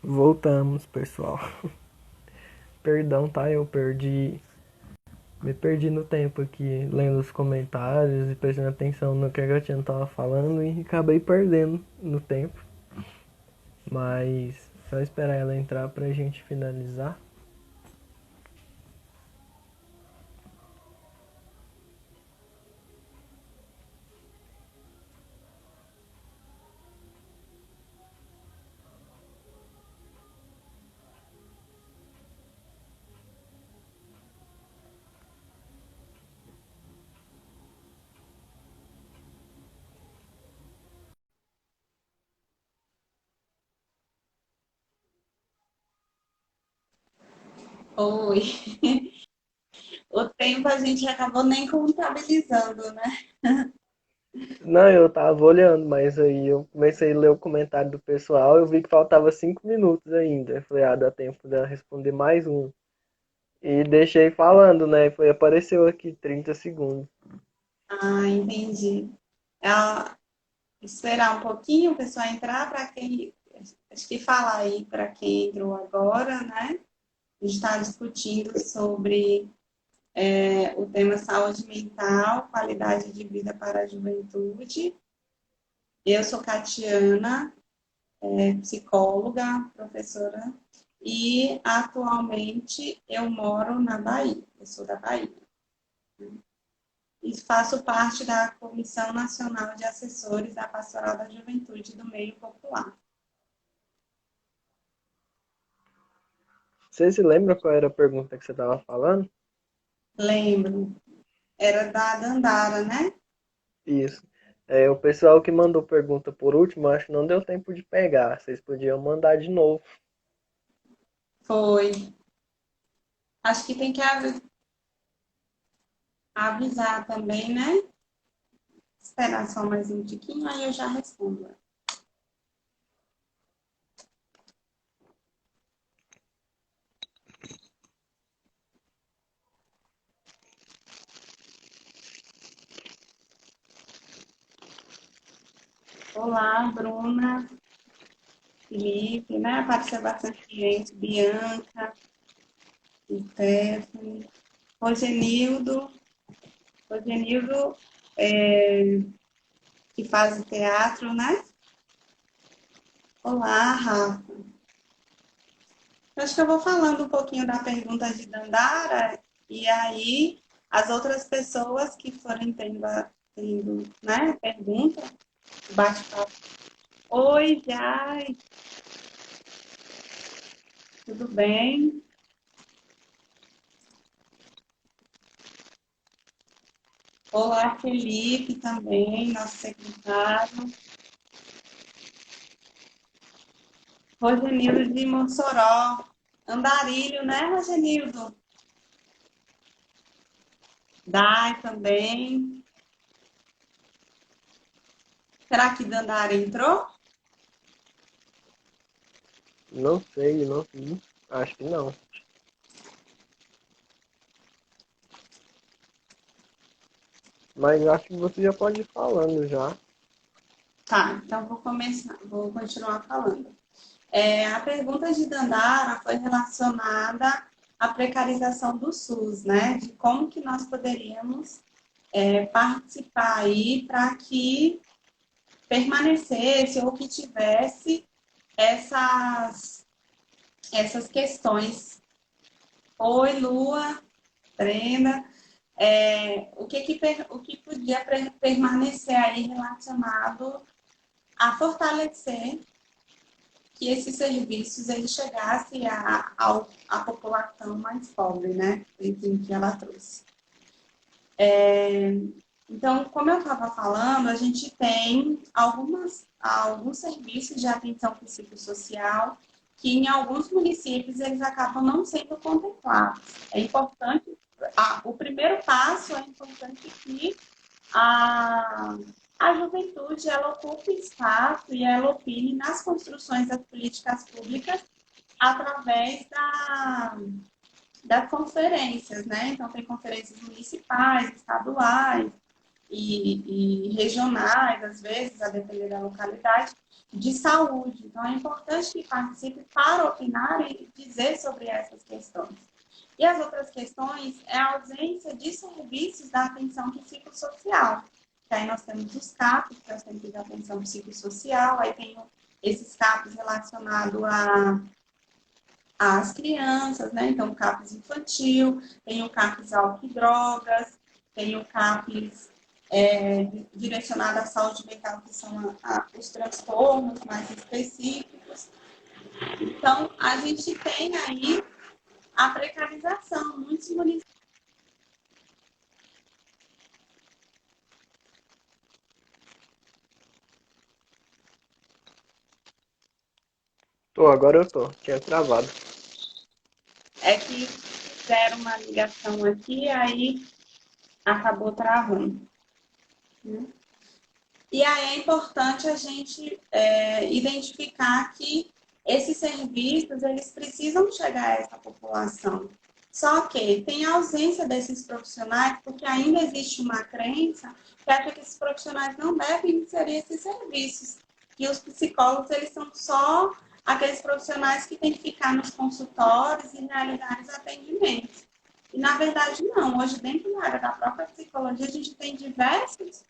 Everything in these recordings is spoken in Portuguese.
Voltamos, pessoal. Perdão, tá? Me perdi no tempo aqui, lendo os comentários e prestando atenção no que a Gatinha tava falando e acabei perdendo no tempo. Mas só esperar ela entrar pra gente finalizar. Oi. O tempo a gente acabou nem contabilizando, né? Não, eu tava olhando, mas aí eu comecei a ler o comentário do pessoal, eu vi que faltava 5 minutos ainda. Eu falei, dá tempo de ela responder mais um. E deixei falando, né? Foi, apareceu aqui 30 segundos. Ah, entendi. Ah, esperar um pouquinho o pessoal entrar para quem. Acho que falar aí para quem entrou agora, né? A gente está discutindo sobre o tema saúde mental, qualidade de vida para a juventude. Eu sou Catiana, psicóloga, professora, e atualmente eu moro na Bahia, eu sou da Bahia. E faço parte da Comissão Nacional de Assessores da Pastoral da Juventude do Meio Popular. Você se lembra qual era a pergunta que você tava falando? Lembro, era da Dandara, né? Isso. É, o pessoal que mandou pergunta por último, acho que não deu tempo de pegar. Vocês podiam mandar de novo. Foi. Acho que tem que avisar também, né? Esperar só mais um tiquinho, aí eu já respondo. Olá, Bruna, Felipe, né? Apareceu bastante gente, Bianca, Stephanie, Rogenildo, Rogenildo, que faz teatro, né? Olá, Rafa. Eu acho que eu vou falando um pouquinho da pergunta de Dandara e aí as outras pessoas que forem tendo né, pergunta, bate-papo. Oi, Jai, tudo bem? Olá, Felipe também, nosso secretário. Rogenildo de Mossoró. Andarilho, né, Rogenildo? Dai também. Será que Dandara entrou? Não sei, não vi. Acho que não. Mas acho que você já pode ir falando já. Tá, então vou começar, vou continuar falando. A pergunta de Dandara foi relacionada à precarização do SUS, né? De como que nós poderíamos participar aí para que permanecesse ou que tivesse essas, essas questões. Oi, Lua, Brenda. O que podia permanecer aí relacionado a fortalecer que esses serviços eles chegassem à população mais pobre, né? Enfim, que ela trouxe. Então, como eu estava falando, a gente tem alguns serviços de atenção psicossocial que em alguns municípios eles acabam não sendo contemplados. É importante, o primeiro passo é importante que a, a juventude ela ocupe espaço e ela opine nas construções das políticas públicas através das conferências, né? Então, tem conferências municipais, estaduais, e regionais, às vezes, a depender da localidade, de saúde. Então, é importante que participe para opinar e dizer sobre essas questões. E as outras questões é a ausência de serviços da atenção psicossocial. Que aí nós temos os CAPs, que é o Centro de Atenção Psicossocial, aí tem esses CAPs relacionados às crianças, né? Então, o CAPs infantil, tem o CAPs álcool e drogas, tem o CAPs direcionado à saúde mental, que são os transtornos mais específicos. Então, a gente tem aí a precarização. Muitos municípios. Tô, agora eu tô. Tinha travado. É que fizeram uma ligação aqui, aí acabou travando. Né? E aí é importante a gente identificar que esses serviços, eles precisam chegar a essa população. Só que tem a ausência desses profissionais, porque ainda existe uma crença que acha que esses profissionais não devem inserir esses serviços. E os psicólogos, eles são só aqueles profissionais que têm que ficar nos consultórios e realizar os atendimentos. E, na verdade, não. Hoje, dentro da área da própria psicologia, a gente tem diversos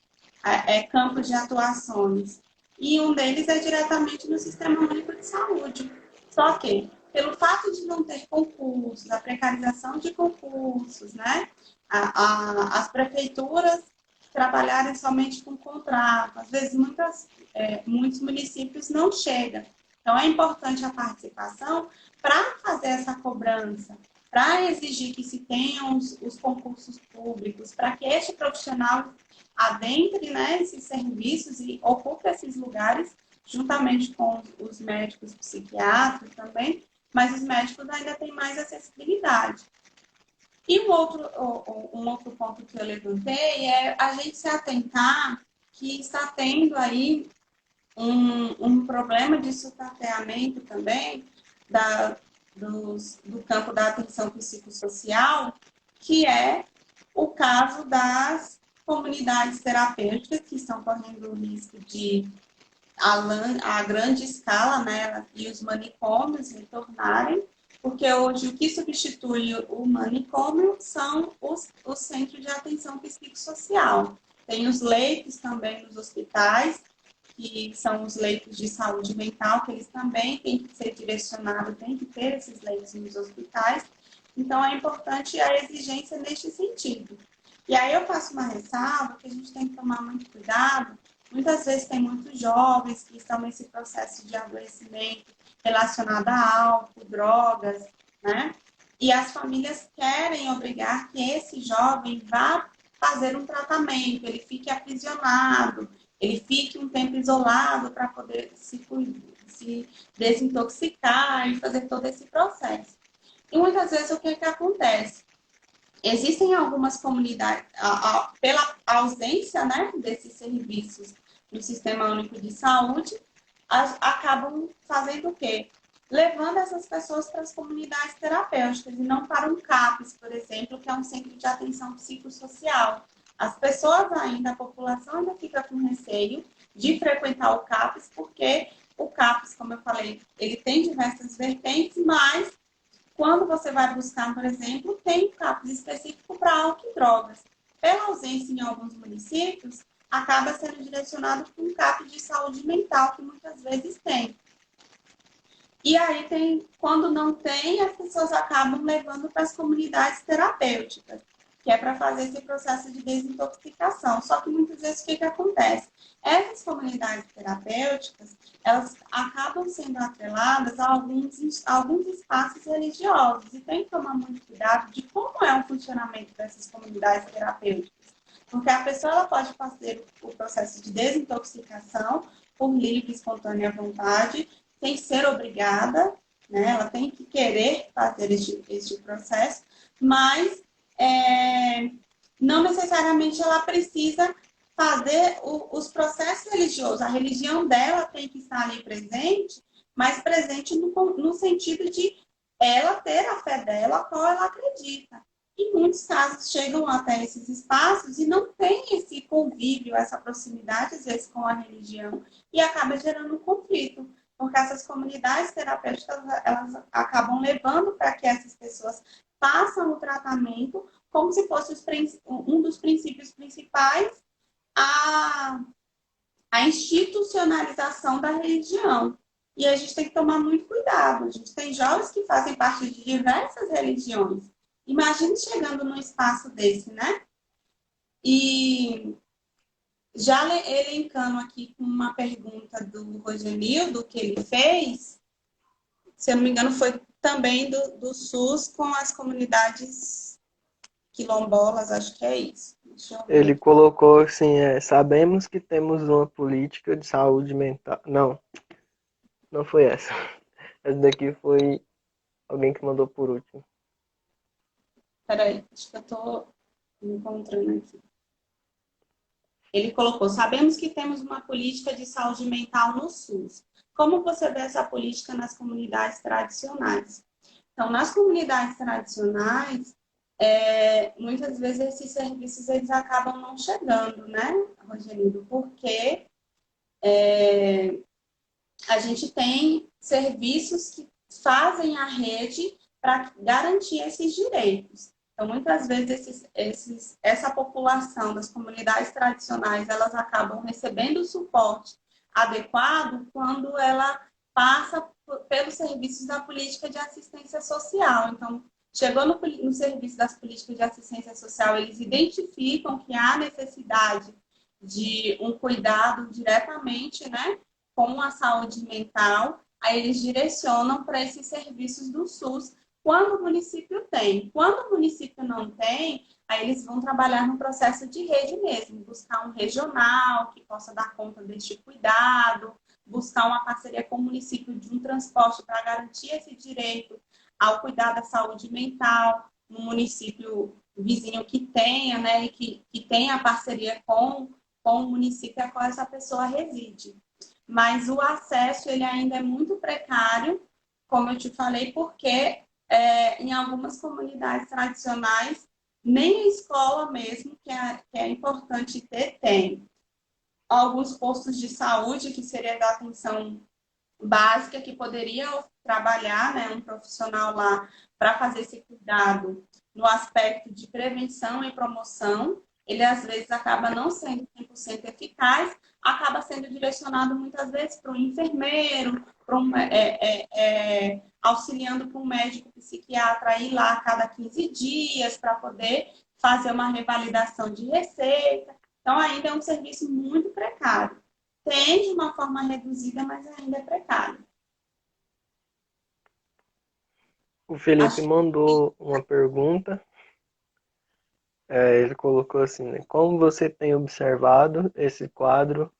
campos de atuações. E um deles é diretamente no Sistema Único de Saúde. Só que, pelo fato de não ter concursos, a precarização de concursos, né? As prefeituras trabalharem somente com contrato, às vezes muitos municípios não chegam. Então, é importante a participação para fazer essa cobrança, para exigir que se tenham os concursos públicos, para que este profissional adentre, né, esses serviços e ocupe esses lugares, juntamente com os médicos psiquiatras também, mas os médicos ainda têm mais acessibilidade. E um outro ponto que eu levantei é a gente se atentar que está tendo aí um problema de sucateamento também do campo da atenção psicossocial, que é o caso das comunidades terapêuticas que estão correndo o risco de, a grande escala, né, e os manicômios retornarem, porque hoje o que substitui o manicômio são os centros de atenção psicossocial. Tem os leitos também nos hospitais, que são os leitos de saúde mental, que eles também têm que ser direcionados, têm que ter esses leitos nos hospitais. Então, é importante a exigência neste sentido. E aí eu faço uma ressalva que a gente tem que tomar muito cuidado. Muitas vezes tem muitos jovens que estão nesse processo de adoecimento relacionado a álcool, drogas, né? E as famílias querem obrigar que esse jovem vá fazer um tratamento, ele fique aprisionado, ele fique um tempo isolado para poder se desintoxicar e fazer todo esse processo. E muitas vezes o que acontece? Existem algumas comunidades, pela ausência, né, desses serviços no Sistema Único de Saúde, acabam fazendo o quê? Levando essas pessoas para as comunidades terapêuticas e não para um CAPS, por exemplo, que é um centro de atenção psicossocial. As pessoas ainda, a população ainda fica com receio de frequentar o CAPS, porque o CAPS, como eu falei, ele tem diversas vertentes, mas quando você vai buscar, por exemplo, tem CAPS específico para álcool e drogas. Pela ausência em alguns municípios, acaba sendo direcionado para um CAPS de saúde mental, que muitas vezes tem. E aí quando não tem, as pessoas acabam levando para as comunidades terapêuticas, que é para fazer esse processo de desintoxicação. Só que muitas vezes o que acontece? Essas comunidades terapêuticas, elas acabam sendo atreladas a alguns espaços religiosos. E tem que tomar muito cuidado de como é o funcionamento dessas comunidades terapêuticas. Porque a pessoa ela pode fazer o processo de desintoxicação por livre e espontânea vontade, sem ser obrigada, né? Ela tem que querer fazer este processo, mas não necessariamente ela precisa fazer os processos religiosos. A religião dela tem que estar ali presente, mas presente no sentido de ela ter a fé dela, a qual ela acredita. Em muitos casos chegam até esses espaços e não tem esse convívio, essa proximidade, às vezes, com a religião, e acaba gerando um conflito, porque essas comunidades terapêuticas, elas acabam levando para que essas pessoas façam o tratamento como se fosse um dos princípios principais, a, a institucionalização da religião. E a gente tem que tomar muito cuidado. A gente tem jovens que fazem parte de diversas religiões. Imagine chegando num espaço desse, né? E já elencando aqui com uma pergunta do Rogenildo, que ele fez, se eu não me engano, foi também do SUS com as comunidades quilombolas, acho que é isso. Deixa eu Ele ver. colocou assim, sabemos que temos uma política de saúde mental. Não, não foi essa. Essa daqui foi alguém que mandou por último. Peraí, acho que eu estou me encontrando aqui. Ele colocou, sabemos que temos uma política de saúde mental no SUS. Como você vê essa política nas comunidades tradicionais? Então, nas comunidades tradicionais, muitas vezes esses serviços eles acabam não chegando, né, Rogerinho? Porque a gente tem serviços que fazem a rede para garantir esses direitos. Então, muitas vezes, essa população das comunidades tradicionais, elas acabam recebendo o suporte adequado quando ela passa pelos serviços da política de assistência social. Então, chegou no serviço das políticas de assistência social, eles identificam que há necessidade de um cuidado diretamente, né, com a saúde mental, aí eles direcionam para esses serviços do SUS quando o município tem. Quando o município não tem, aí eles vão trabalhar no processo de rede mesmo, buscar um regional que possa dar conta deste cuidado, buscar uma parceria com o município de um transporte para garantir esse direito ao cuidar da saúde mental no município vizinho que tenha, né, e que tenha a parceria com o município a qual essa pessoa reside. Mas o acesso ele ainda é muito precário, como eu te falei, porque em algumas comunidades tradicionais, nem a escola mesmo, que é importante ter, tem. Alguns postos de saúde, que seria da atenção básica, que poderia trabalhar, né, um profissional lá para fazer esse cuidado no aspecto de prevenção e promoção, ele às vezes acaba não sendo 100% eficaz, acaba sendo direcionado muitas vezes para um enfermeiro, para auxiliando para um médico psiquiatra ir lá a cada 15 dias para poder fazer uma revalidação de receita. Então, ainda é um serviço muito precário. Tem de uma forma reduzida, mas ainda é precário. O Felipe Acho mandou uma pergunta. Ele colocou assim, né? Como você tem observado esse quadro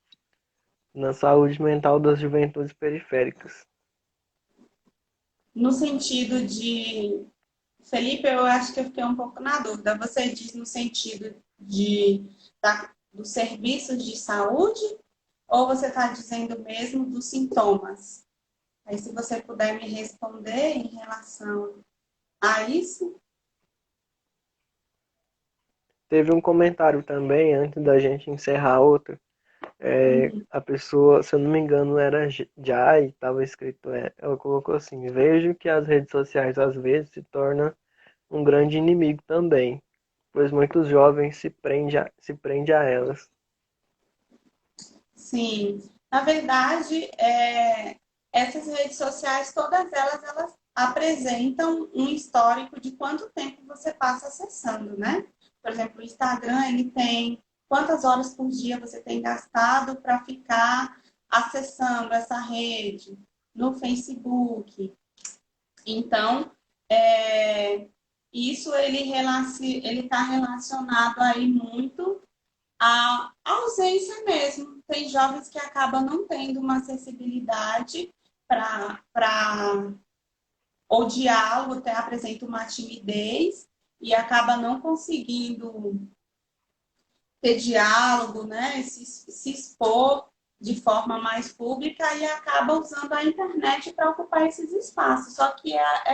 na saúde mental das juventudes periféricas? no sentido de... Felipe, eu acho que eu fiquei um pouco na dúvida. Você diz no sentido dos serviços de saúde ou você está dizendo mesmo dos sintomas? Aí, se você puder me responder em relação a isso. Teve um comentário também, antes da gente encerrar outra. A pessoa, se eu não me engano, era Jai, estava escrito, ela colocou assim, vejo que as redes sociais às vezes se tornam um grande inimigo também, pois muitos jovens se prendem a elas. Sim, na verdade, essas redes sociais, todas elas apresentam um histórico de quanto tempo você passa acessando, né? Por exemplo, o Instagram, ele tem quantas horas por dia você tem gastado para ficar acessando essa rede, no Facebook. Então, isso ele está relacionado aí muito a ausência mesmo. Tem jovens que acabam não tendo uma acessibilidade para ou diálogo, até apresenta uma timidez e acaba não conseguindo ter diálogo, né? Se expor de forma mais pública e acaba usando a internet para ocupar esses espaços. Só que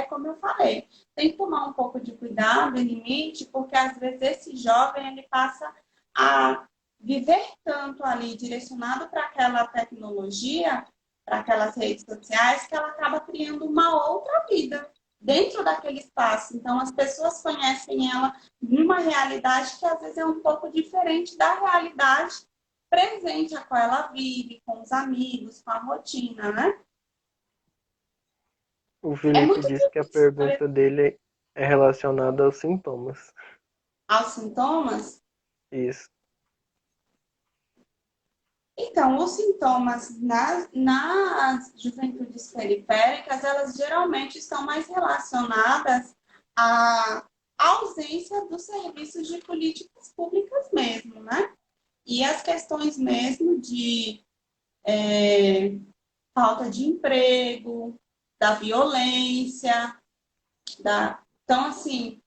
como eu falei, tem que tomar um pouco de cuidado e limite, porque às vezes esse jovem ele passa a viver tanto ali direcionado para aquela tecnologia, para aquelas redes sociais, que ela acaba criando uma outra vida dentro daquele espaço. Então, as pessoas conhecem ela numa realidade que às vezes é um pouco diferente da realidade presente a qual ela vive, com os amigos, com a rotina, né? O É Felipe muito disse que a difícil pergunta dele é relacionada aos sintomas. aos sintomas. Isso. Então, os sintomas nas juventudes periféricas, elas geralmente estão mais relacionadas à ausência dos serviços de políticas públicas mesmo, né? E as questões mesmo de falta de emprego, da violência, Então, assim,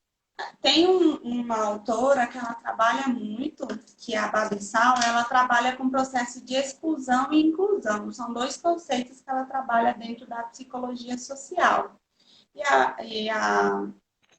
tem uma autora que ela trabalha muito, que é a Babissal, ela trabalha com o processo de exclusão e inclusão. São dois conceitos que ela trabalha dentro da psicologia social. E a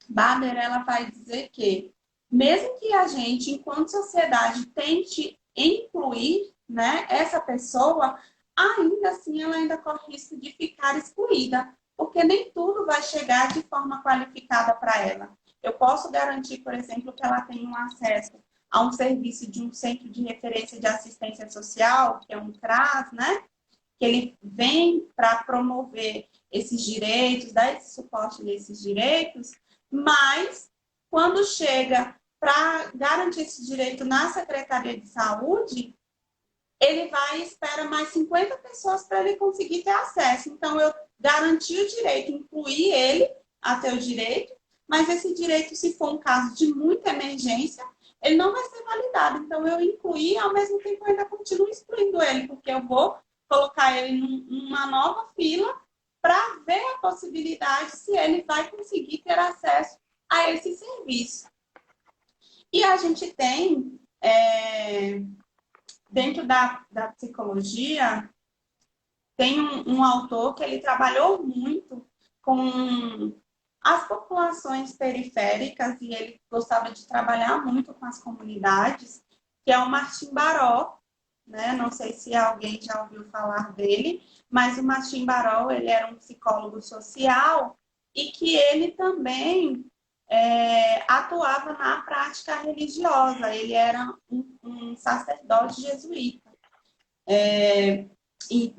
Bader, ela vai dizer que, mesmo que a gente, enquanto sociedade, tente incluir, né, essa pessoa, ainda assim ela ainda corre risco de ficar excluída, porque nem tudo vai chegar de forma qualificada para ela. Eu posso garantir, por exemplo, que ela tenha um acesso a um serviço de um centro de referência de assistência social, que é um CRAS, né? Que ele vem para promover esses direitos, dar esse suporte desses direitos, mas quando chega para garantir esse direito na Secretaria de Saúde, ele vai e espera mais 50 pessoas para ele conseguir ter acesso. Então, eu garanti o direito, incluí ele a ter o direito, mas esse direito, se for um caso de muita emergência, ele não vai ser validado. Então, eu incluí, ao mesmo tempo, eu ainda continuo excluindo ele, porque eu vou colocar ele numa nova fila para ver a possibilidade se ele vai conseguir ter acesso a esse serviço. E a gente tem, dentro da psicologia, tem um autor que ele trabalhou muito com as populações periféricas e ele gostava de trabalhar muito com as comunidades, que é o Martim Baró, né? Não sei se alguém já ouviu falar dele, mas o Martim Baró, ele era um psicólogo social e que ele também atuava na prática religiosa. Ele era um sacerdote jesuíta. E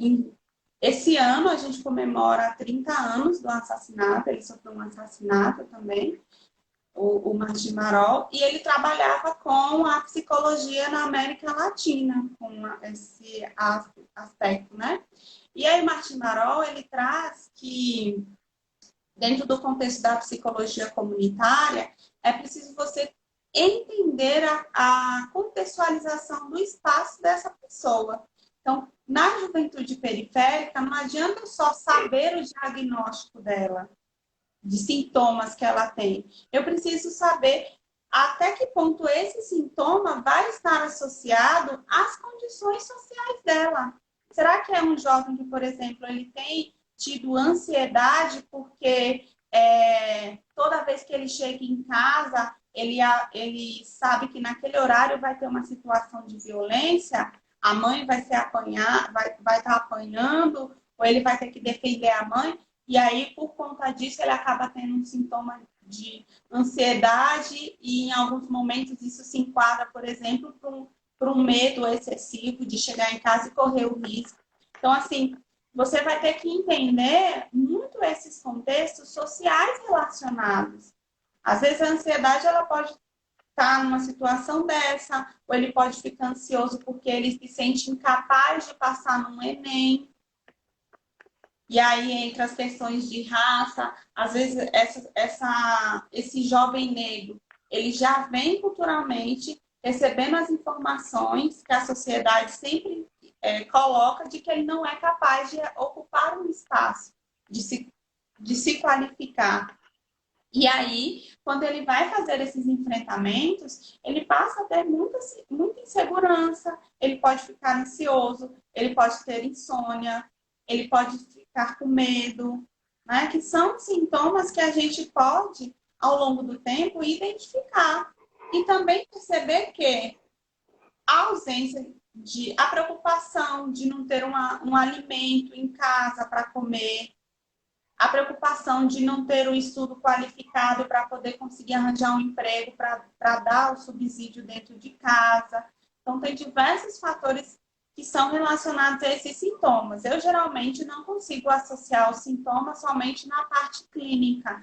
e esse ano a gente comemora 30 anos do assassinato, ele sofreu um assassinato também, o Martim Marol, e ele trabalhava com a psicologia na América Latina, com esse aspecto, né? E aí Martim Marol, ele traz que, dentro do contexto da psicologia comunitária, é preciso você entender a contextualização do espaço dessa pessoa. Então, na juventude periférica, não adianta só saber o diagnóstico dela, de sintomas que ela tem. Eu preciso saber até que ponto esse sintoma vai estar associado às condições sociais dela. Será que é um jovem que, por exemplo, ele tem tido ansiedade porque toda vez que ele chega em casa, ele sabe que naquele horário vai ter uma situação de violência, a mãe vai ser vai estar apanhando, ou ele vai ter que defender a mãe, e aí, por conta disso, ele acaba tendo um sintoma de ansiedade e, em alguns momentos, isso se enquadra, por exemplo, para um medo excessivo de chegar em casa e correr o risco. Então, assim, você vai ter que entender muito esses contextos sociais relacionados. Às vezes, a ansiedade ela pode estar numa situação dessa, ou ele pode ficar ansioso porque ele se sente incapaz de passar num Enem. E aí entra as questões de raça, às vezes esse jovem negro, ele já vem culturalmente recebendo as informações que a sociedade sempre coloca de que ele não é capaz de ocupar um espaço, de se qualificar. E aí, quando ele vai fazer esses enfrentamentos, ele passa a ter muita insegurança, ele pode ficar ansioso, ele pode ter insônia, ele pode ficar com medo, né? Que são sintomas que a gente pode, ao longo do tempo, identificar. E também perceber que a ausência a preocupação de não ter um alimento em casa para comer, a preocupação de não ter um estudo qualificado para poder conseguir arranjar um emprego para dar o subsídio dentro de casa. Então, tem diversos fatores que são relacionados a esses sintomas. Eu, geralmente, não consigo associar os sintomas somente na parte clínica.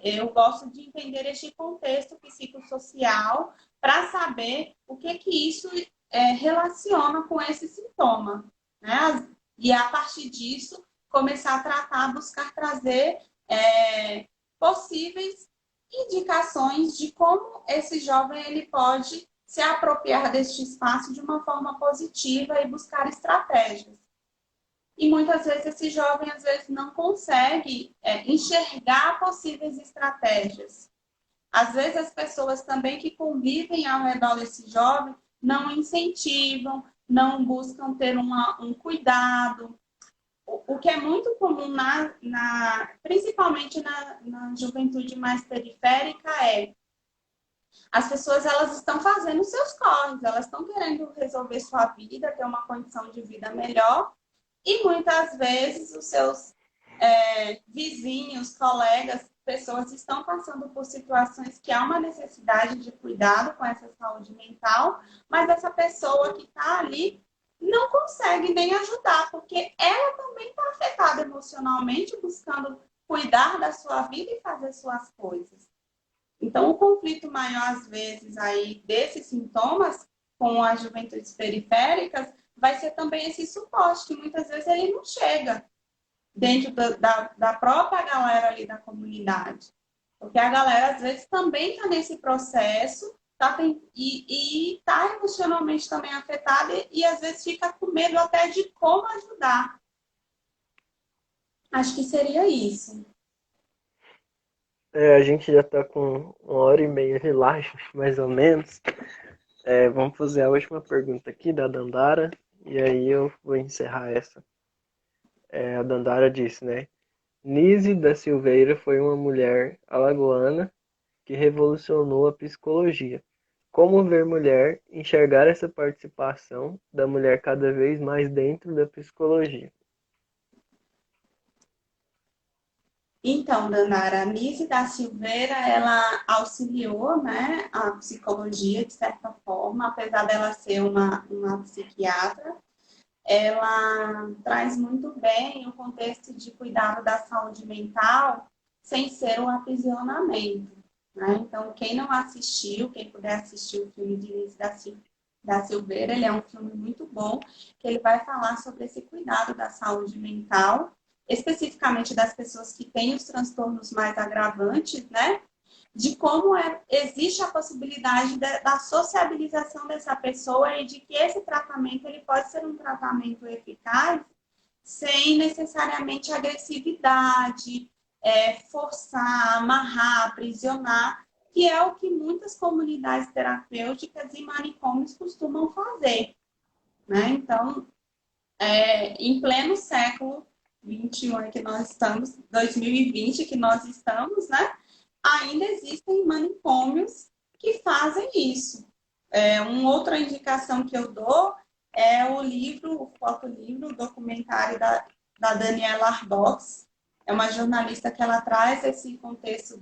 Eu gosto de entender este contexto psicossocial para saber o que isso relaciona com esse sintoma, né? E, a partir disso, começar a tratar, buscar trazer possíveis indicações de como esse jovem ele pode se apropriar deste espaço de uma forma positiva e buscar estratégias. E muitas vezes esse jovem às vezes não consegue enxergar possíveis estratégias. Às vezes as pessoas também que convivem ao redor desse jovem não incentivam, não buscam ter um cuidado. O que é muito comum, principalmente na juventude mais periférica, é as pessoas elas estão fazendo seus corres, elas estão querendo resolver sua vida, ter uma condição de vida melhor, e muitas vezes os seus vizinhos, colegas, pessoas estão passando por situações que há uma necessidade de cuidado com essa saúde mental, mas essa pessoa que está ali não consegue nem ajudar, porque ela também está afetada emocionalmente, buscando cuidar da sua vida e fazer suas coisas. Então, o conflito maior, às vezes, aí desses sintomas com as juventudes periféricas vai ser também esse suporte, que muitas vezes ele não chega dentro da própria galera ali da comunidade. Porque a galera, às vezes, também está nesse processo e está emocionalmente também afetada e, às vezes, fica com medo até de como ajudar. Acho que seria isso. A gente já está com 1h30 de live, mais ou menos. Vamos fazer a última pergunta aqui da Dandara, e aí eu vou encerrar essa. A Dandara disse, né? Nise da Silveira foi uma mulher alagoana que revolucionou a psicologia. Como ver mulher, enxergar essa participação da mulher cada vez mais dentro da psicologia. Então, Danara, a Nise da Silveira, ela auxiliou, né, a psicologia, de certa forma, apesar dela ser uma psiquiatra, ela traz muito bem o contexto de cuidado da saúde mental sem ser um aprisionamento, né? Então, quem não assistiu, quem puder assistir o filme de Nise da Silveira, ele é um filme muito bom, que ele vai falar sobre esse cuidado da saúde mental, especificamente das pessoas que têm os transtornos mais agravantes, né? De como existe a possibilidade da sociabilização dessa pessoa e de que esse tratamento ele pode ser um tratamento eficaz sem necessariamente agressividade, forçar, amarrar, aprisionar, que é o que muitas comunidades terapêuticas e manicômios costumam fazer, né? Então, em pleno século XXI que nós estamos, 2020 que nós estamos, né? Ainda existem manicômios que fazem isso. Uma outra indicação que eu dou é o fotolivro, o documentário da Daniela Arbox. É uma jornalista que ela traz esse contexto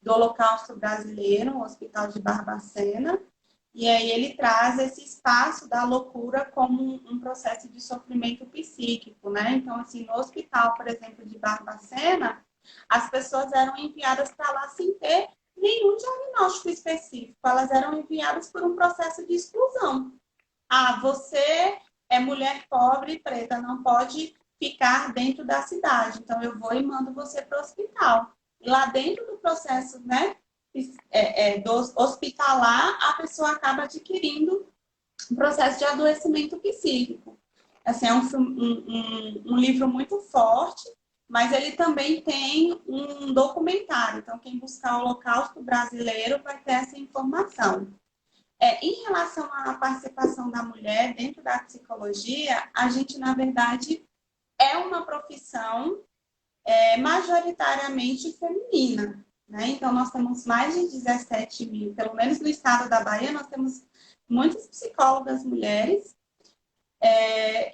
do Holocausto Brasileiro, o Hospital de Barbacena, e aí ele traz esse espaço da loucura como um processo de sofrimento psíquico, né? Então, assim, no hospital, por exemplo, de Barbacena, as pessoas eram enviadas para lá sem ter nenhum diagnóstico específico. Elas eram enviadas por um processo de exclusão. Ah, você é mulher pobre e preta, não pode ficar dentro da cidade. Então, eu vou e mando você para o hospital. E lá dentro do processo, né, do hospitalar, a pessoa acaba adquirindo um processo de adoecimento psíquico. Assim, é um livro muito forte, mas ele também tem um documentário. Então, quem buscar o Holocausto Brasileiro vai ter essa informação. Em relação à participação da mulher dentro da psicologia, a gente, na verdade, é uma profissão majoritariamente feminina, né? Então, nós temos mais de 17 mil, pelo menos no estado da Bahia, nós temos muitas psicólogas mulheres,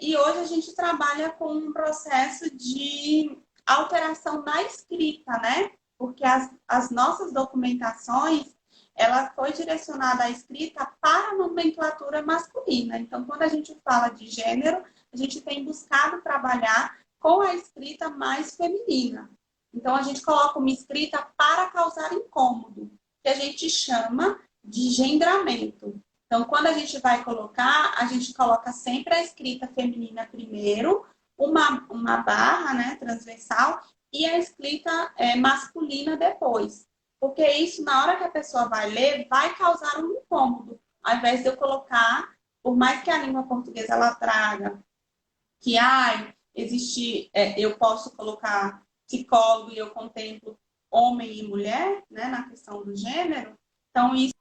e hoje a gente trabalha com um processo de alteração na escrita, né? Porque as nossas documentações, ela foi direcionada à escrita para a nomenclatura masculina. Então, quando a gente fala de gênero, a gente tem buscado trabalhar com a escrita mais feminina. Então, a gente coloca uma escrita para causar incômodo, que a gente chama de gendramento. Então, quando a gente vai colocar, a gente coloca sempre a escrita feminina primeiro, uma barra, né, transversal, e a escrita masculina depois. Porque isso, na hora que a pessoa vai ler, vai causar um incômodo. Ao invés de eu colocar, por mais que a língua portuguesa ela traga que existe, eu posso colocar psicólogo e eu contemplo homem e mulher, né, na questão do gênero. Então, isso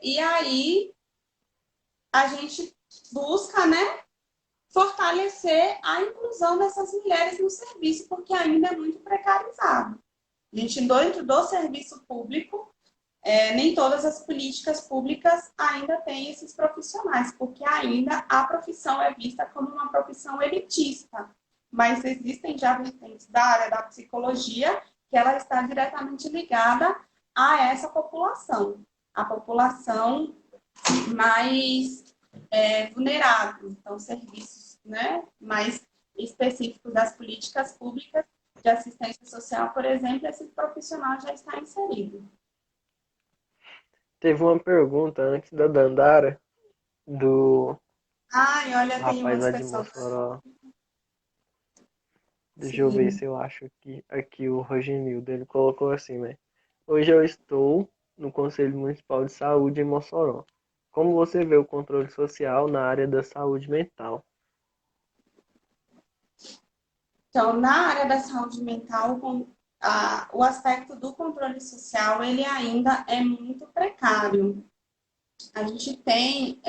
e aí a gente busca, né, fortalecer a inclusão dessas mulheres no serviço, porque ainda é muito precarizado. A gente, dentro do serviço público, nem todas as políticas públicas ainda têm esses profissionais, porque ainda a profissão é vista como uma profissão elitista. Mas existem já vertentes da área da psicologia que ela está diretamente ligada a essa população, a população mais vulnerável. Então, serviços, né, mais específicos das políticas públicas de assistência social, por exemplo, esse profissional já está inserido. Teve uma pergunta antes da Dandara, do Ai, olha, tem rapaz umas lá de pessoas Mossoró. Deixa eu ver seguindo. se eu acho que aqui o Rogenildo, ele colocou assim, né? Hoje eu estou no Conselho Municipal de Saúde em Mossoró. Como você vê o controle social na área da saúde mental? Então, na área da saúde mental, o aspecto do controle social, ele ainda é muito precário. A gente tem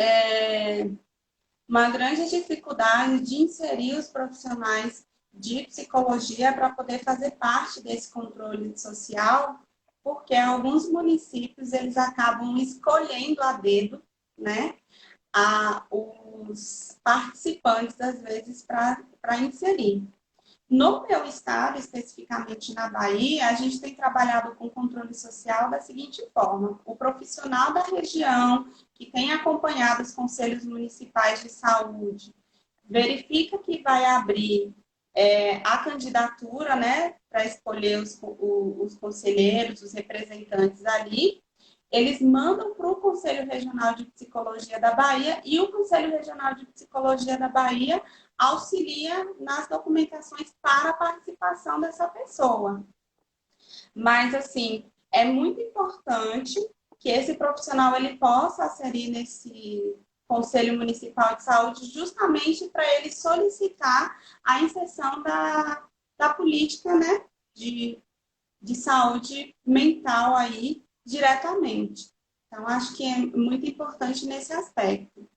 uma grande dificuldade de inserir os profissionais de psicologia para poder fazer parte desse controle social, porque alguns municípios eles acabam escolhendo a dedo, né, os participantes, às vezes, para inserir. No meu estado, especificamente na Bahia, a gente tem trabalhado com controle social da seguinte forma: o profissional da região que tem acompanhado os conselhos municipais de saúde verifica que vai abrir a candidatura, né, para escolher os conselheiros, os representantes ali. Eles mandam para o Conselho Regional de Psicologia da Bahia e o Conselho Regional de Psicologia da Bahia auxilia nas documentações para a participação dessa pessoa. Mas, assim, é muito importante que esse profissional ele possa aderir nesse Conselho Municipal de Saúde justamente para ele solicitar a inserção da política, né, de saúde mental aí diretamente. Então, acho que é muito importante nesse aspecto.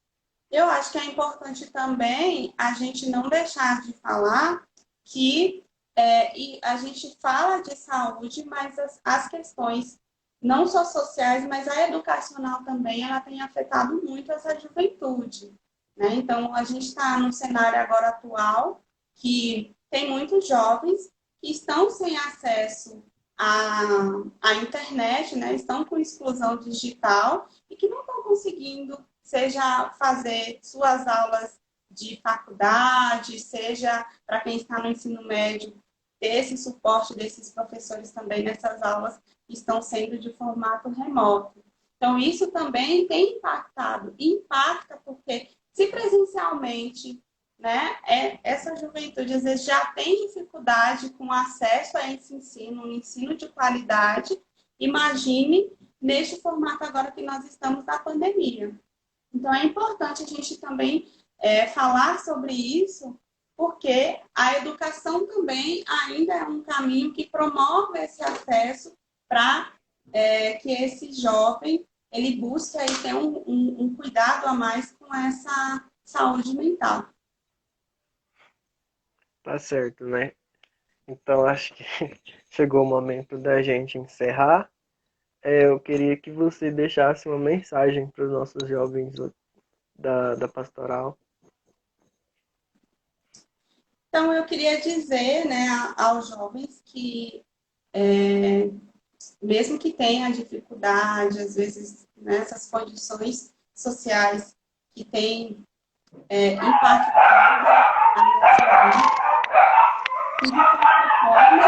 Eu acho que é importante também a gente não deixar de falar que e a gente fala de saúde, mas as questões não só sociais, mas a educacional também, ela tem afetado muito essa juventude. Né? Então, a gente está num cenário agora atual que tem muitos jovens que estão sem acesso à internet, né? Estão com exclusão digital e que não estão conseguindo seja fazer suas aulas de faculdade, seja para quem está no ensino médio, ter esse suporte desses professores também nessas aulas que estão sendo de formato remoto. Então, isso também tem impactado. Impacta porque, se presencialmente, né, essa juventude às vezes já tem dificuldade com acesso a esse ensino, um ensino de qualidade, imagine neste formato agora que nós estamos da pandemia. Então, é importante a gente também falar sobre isso, porque a educação também ainda é um caminho que promove esse acesso para que esse jovem ele busque aí ter um cuidado a mais com essa saúde mental. Tá certo, né? Então acho que chegou o momento da gente encerrar. Eu queria que você deixasse uma mensagem para os nossos jovens da pastoral. Então, eu queria dizer, né, aos jovens que, é, mesmo que tenha dificuldade, às vezes, nessas condições sociais que têm impactado a nossa vida, e de qualquer forma,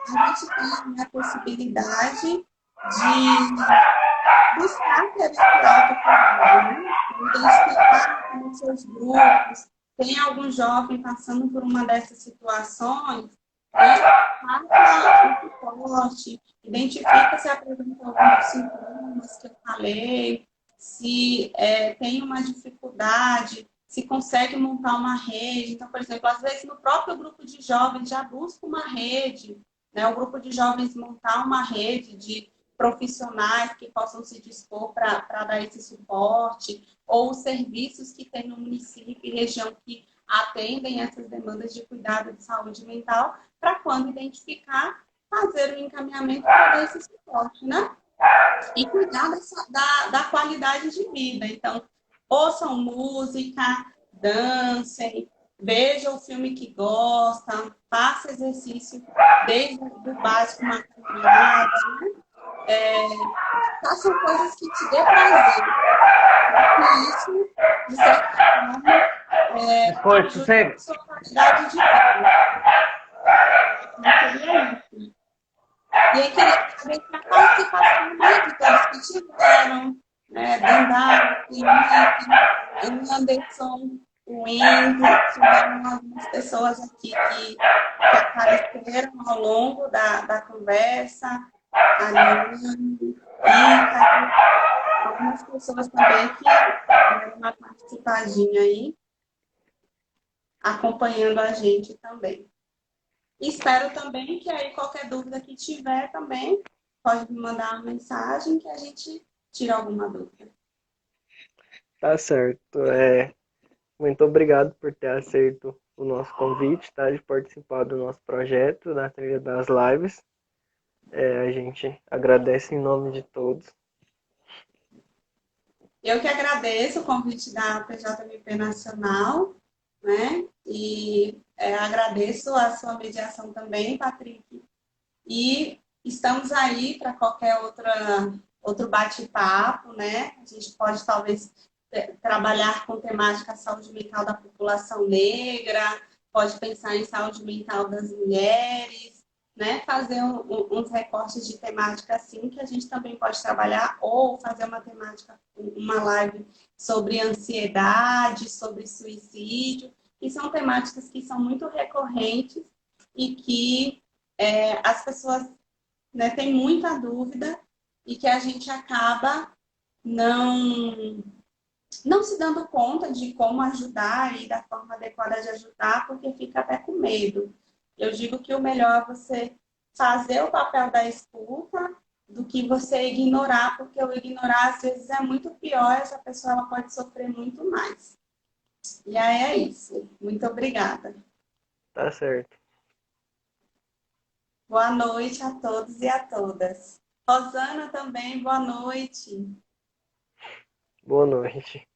a gente tem a possibilidade de buscar ter esse autocuidado, né? Identificar nos seus grupos, tem algum jovem passando por uma dessas situações, né? Marca o suporte, identifica se apresenta algum dos sintomas que eu falei, se tem uma dificuldade, se consegue montar uma rede. Então, por exemplo, às vezes no próprio grupo de jovens já busca uma rede, né? O grupo de jovens montar uma rede de profissionais que possam se dispor para dar esse suporte, ou os serviços que tem no município e região que atendem essas demandas de cuidado de saúde mental, para quando identificar, fazer o encaminhamento para dar esse suporte, né? E cuidar da qualidade de vida. Então, ouçam música, dancem, vejam o filme que gostam, façam exercício desde o básico maternidade, né? Façam coisas que te dê prazer, porque isso, de certa forma, Depois, ajuda a sossego. sua qualidade de vida. Então, seria isso. E aí, queria agradecer a participação, né, de todos que tiveram, né, Dandara, Felipe, Anderson, o Wendel, tiveram algumas pessoas aqui que apareceram ao longo da conversa, Ariane, Ícaro, algumas pessoas também que deram uma participadinha aí, acompanhando a gente também. Espero também que aí qualquer dúvida que tiver também, pode me mandar uma mensagem que a gente tira alguma dúvida. Tá certo. Muito obrigado por ter aceito o nosso convite, tá? De participar do nosso projeto na Trilha das Lives. A gente agradece em nome de todos. Eu que agradeço o convite da PJMP Nacional, né? E agradeço a sua mediação também, Patrick. E estamos aí para qualquer outro bate-papo, né? A gente pode talvez trabalhar com temática saúde mental da população negra, pode pensar em saúde mental das mulheres, né? Fazer uns recortes de temática assim que a gente também pode trabalhar, ou fazer uma live sobre ansiedade, sobre suicídio, que são temáticas que são muito recorrentes e que as pessoas, né, têm muita dúvida e que a gente acaba não se dando conta de como ajudar e da forma adequada de ajudar, porque fica até com medo. Eu digo que o melhor é você fazer o papel da escuta do que você ignorar, porque o ignorar às vezes é muito pior, essa pessoa ela pode sofrer muito mais. E aí é isso. Muito obrigada. Tá certo. Boa noite a todos e a todas. Rosana também, boa noite. Boa noite.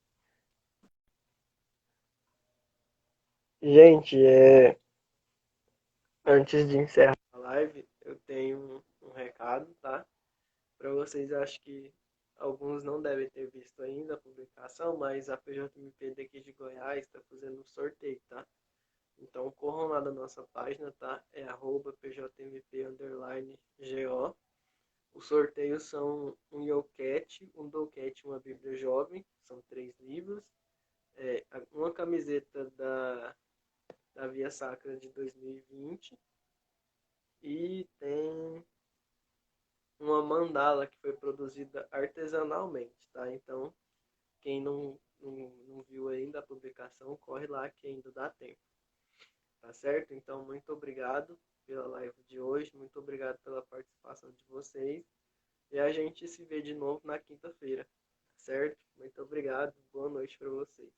Gente, antes de encerrar a live, eu tenho um recado, tá? Para vocês, acho que alguns não devem ter visto ainda a publicação, mas a PJMP daqui de Goiás está fazendo um sorteio, tá? Então corram lá na nossa página, tá? É @pjmp_go. Os sorteios são um Yocat, um Doucat, uma Bíblia Jovem, são 3 livros, uma camiseta da Via Sacra de 2020 e tem uma mandala que foi produzida artesanalmente, tá? Então, quem não viu ainda a publicação, corre lá que ainda dá tempo, tá certo? Então, muito obrigado pela live de hoje, muito obrigado pela participação de vocês e a gente se vê de novo na quinta-feira, tá certo? Muito obrigado, boa noite para vocês.